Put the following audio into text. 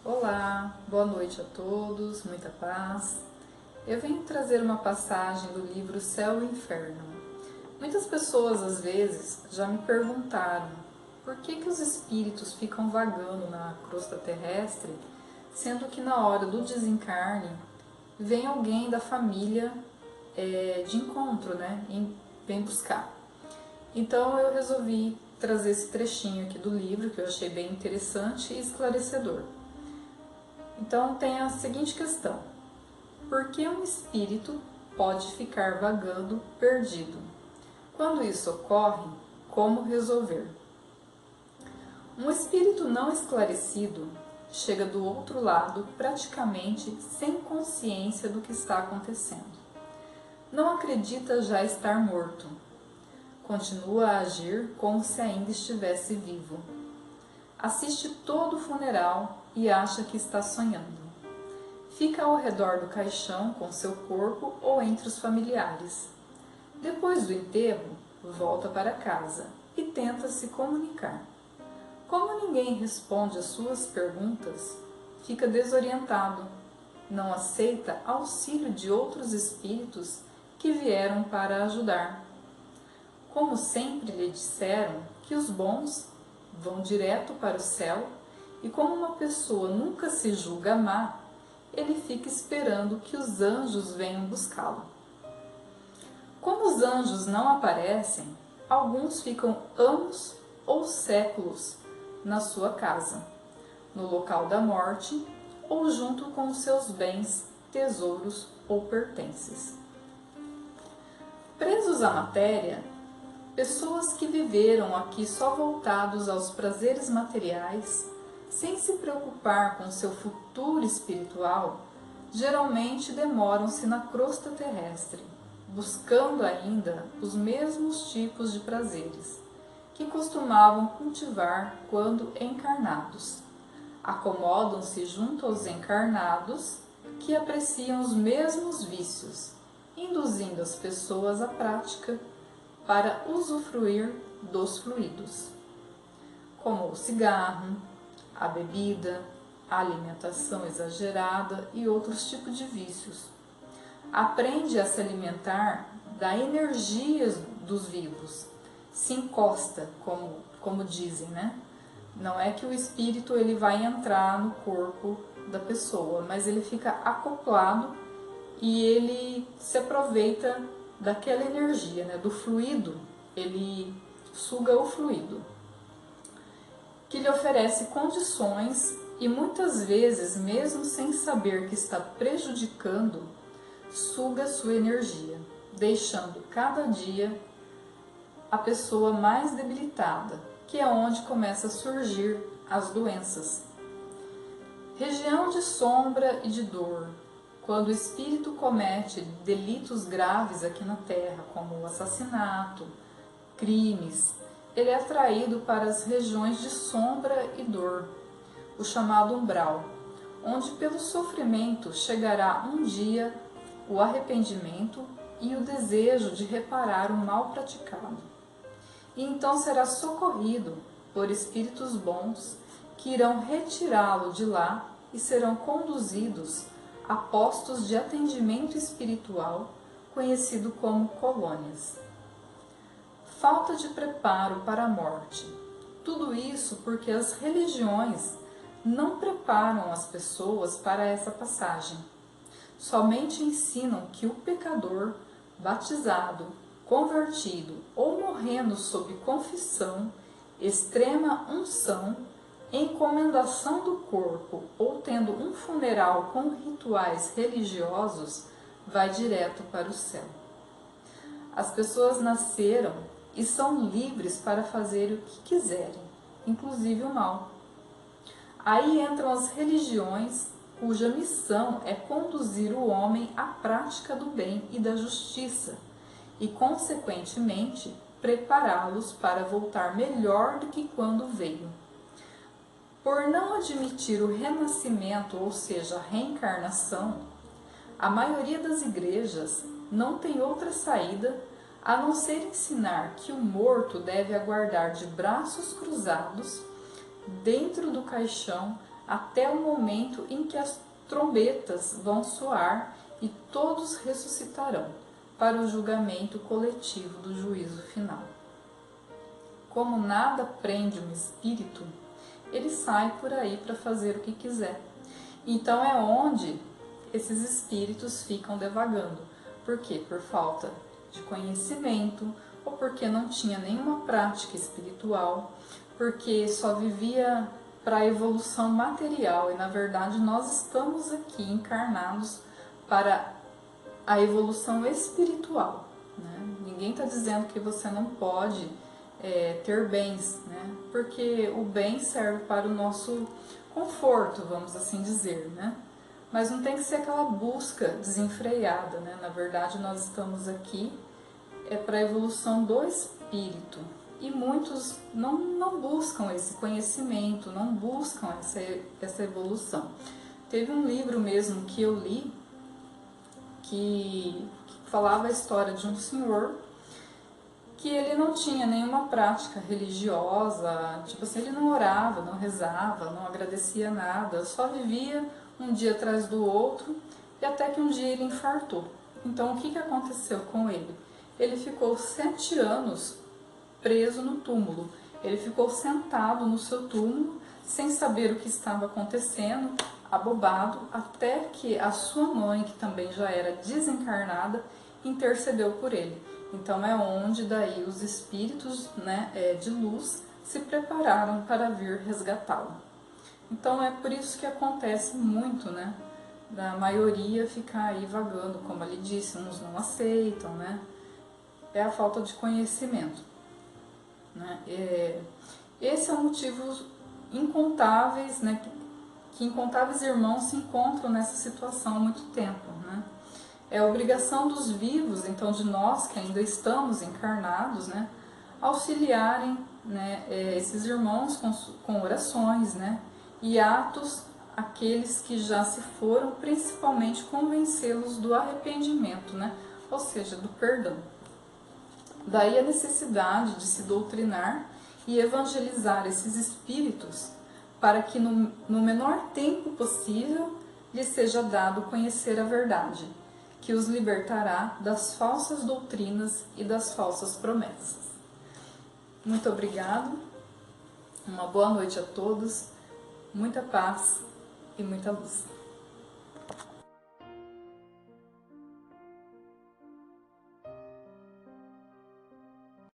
Olá, boa noite a todos, muita paz. Eu venho trazer uma passagem do livro Céu e Inferno. Muitas pessoas às vezes já me perguntaram por que os espíritos ficam vagando na crosta terrestre, sendo que na hora do desencarne vem alguém da família de encontro, né? E vem buscar. Então eu resolvi trazer esse trechinho aqui do livro que eu achei bem interessante e esclarecedor. Então tem a seguinte questão: por que um espírito pode ficar vagando perdido? Quando isso ocorre, como resolver? Um espírito não esclarecido chega do outro lado praticamente sem consciência do que está acontecendo. Não acredita já estar morto. Continua a agir como se ainda estivesse vivo. Assiste todo o funeral e acha que está sonhando. Fica ao redor do caixão com seu corpo ou entre os familiares. Depois do enterro, volta para casa e tenta se comunicar. Como ninguém responde às suas perguntas, fica desorientado. Não aceita auxílio de outros espíritos que vieram para ajudar. Como sempre lhe disseram que os bons vão direto para o céu, e como uma pessoa nunca se julga má, ele fica esperando que os anjos venham buscá-lo. Como os anjos não aparecem, alguns ficam anos ou séculos na sua casa, no local da morte ou junto com os seus bens, tesouros ou pertences. Presos à matéria, pessoas que viveram aqui só voltados aos prazeres materiais, sem se preocupar com seu futuro espiritual, geralmente demoram-se na crosta terrestre, buscando ainda os mesmos tipos de prazeres que costumavam cultivar quando encarnados. Acomodam-se junto aos encarnados que apreciam os mesmos vícios, induzindo as pessoas à prática para usufruir dos fluidos, como o cigarro, a bebida, a alimentação exagerada e outros tipos de vícios. Aprende a se alimentar da energia dos vivos, se encosta, como dizem, né? Não é que o espírito ele vai entrar no corpo da pessoa, mas ele fica acoplado e ele se aproveita daquela energia, né, do fluido. Ele suga o fluido, que lhe oferece condições e muitas vezes, mesmo sem saber que está prejudicando, suga sua energia, deixando cada dia a pessoa mais debilitada, que é onde começa a surgir as doenças. Região de sombra e de dor. Quando o espírito comete delitos graves aqui na Terra, como assassinato, crimes, ele é atraído para as regiões de sombra e dor, o chamado umbral, onde pelo sofrimento chegará um dia o arrependimento e o desejo de reparar o mal praticado. E então será socorrido por espíritos bons que irão retirá-lo de lá e serão conduzidos a postos de atendimento espiritual, conhecido como colônias. Falta de preparo para a morte. Tudo isso porque as religiões não preparam as pessoas para essa passagem. Somente ensinam que o pecador, batizado, convertido ou morrendo sob confissão, extrema unção, encomendação do corpo ou tendo um funeral com rituais religiosos, vai direto para o céu. As pessoas nasceram e são livres para fazer o que quiserem, inclusive o mal. Aí entram as religiões, cuja missão é conduzir o homem à prática do bem e da justiça e, consequentemente, prepará-los para voltar melhor do que quando veio. Por não admitir o renascimento, ou seja, a reencarnação, a maioria das igrejas não tem outra saída a não ser ensinar que o morto deve aguardar de braços cruzados dentro do caixão até o momento em que as trombetas vão soar e todos ressuscitarão para o julgamento coletivo do juízo final. Como nada prende um espírito, ele sai por aí para fazer o que quiser. Então é onde esses espíritos ficam devagando. Por quê? Por falta de conhecimento, ou porque não tinha nenhuma prática espiritual, porque só vivia para a evolução material, e na verdade nós estamos aqui encarnados para a evolução espiritual, né? Ninguém está dizendo que você não pode ter bens, né? Porque o bem serve para o nosso conforto, vamos assim dizer, né? Mas não tem que ser aquela busca desenfreada, né? Na verdade nós estamos aqui para a evolução do espírito. E muitos não buscam esse conhecimento, não buscam essa evolução. Teve um livro mesmo que eu li que falava a história de um senhor que ele não tinha nenhuma prática religiosa, tipo assim, ele não orava, não rezava, não agradecia nada, só vivia um dia atrás do outro e até que um dia ele infartou. Então o que aconteceu com ele? Ele ficou 7 anos preso no túmulo. Ele ficou sentado no seu túmulo, sem saber o que estava acontecendo, abobado, até que a sua mãe, que também já era desencarnada, intercedeu por ele. Então é onde daí os espíritos, né, de luz se prepararam para vir resgatá-lo. Então é por isso que acontece muito, né, da maioria ficar aí vagando, como ele disse, uns não aceitam, né, é a falta de conhecimento. Né? Esse é o motivo incontáveis, né, que incontáveis irmãos se encontram nessa situação há muito tempo. Né? É a obrigação dos vivos, então de nós que ainda estamos encarnados, né, auxiliarem, né, esses irmãos com orações, né, e atos, aqueles que já se foram, principalmente convencê-los do arrependimento, né, ou seja, do perdão. Daí a necessidade de se doutrinar e evangelizar esses espíritos para que no menor tempo possível lhes seja dado conhecer a verdade, que os libertará das falsas doutrinas e das falsas promessas. Muito obrigado, uma boa noite a todos, muita paz e muita luz.